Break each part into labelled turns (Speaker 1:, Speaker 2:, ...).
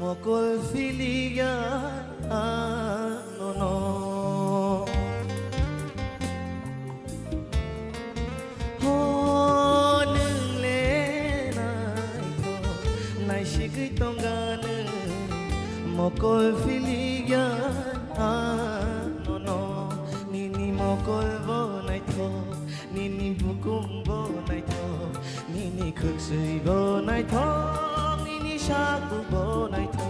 Speaker 1: mokol filiga no no ho nung le nai shikui tongana mokol filiga no no nini mokol bo nai tho nini bukum bo nai tho nini khuk sui bo nai tho nini shaku bo nai tho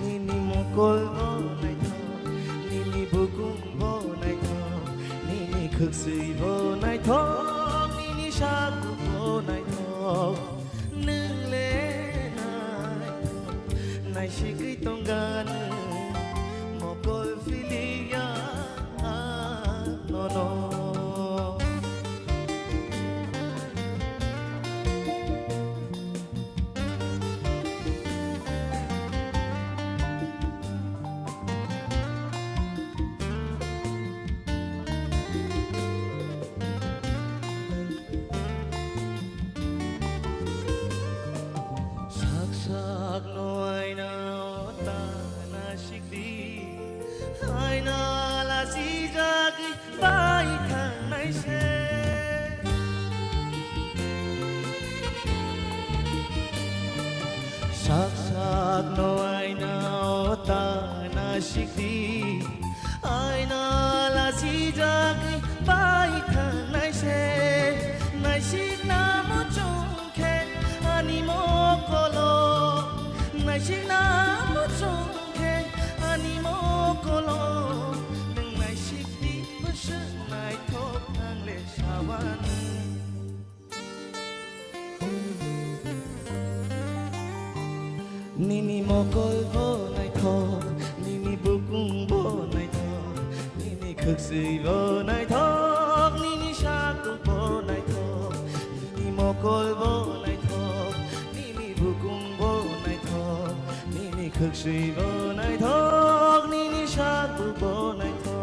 Speaker 1: nini mokol bo nai tho nini bukum bo nai tho nini khuk sui bo nai tho nini shaku bo nai tho nung le nai shikui tonggan mokol filiga no no sak no ai na ta na shikdi ai na la si ja ki bai thang nai se sak no ai na ta na shikdi ai na la si ja ki bai thang nai se nai shik na mo chung khe ani mo kolo nai shik na mo chung khe ani mo kolo nang nai shik di mo shu nai thok nang le shawan nini mokol bo nai tho nini bukum bo nai tho nini khuk sui bo nai tho nini shaku bo nai tho nini mokol bo nai tho nini bukum bo nai tho nini khuk sui bo nai tho nini shaku bo nai tho.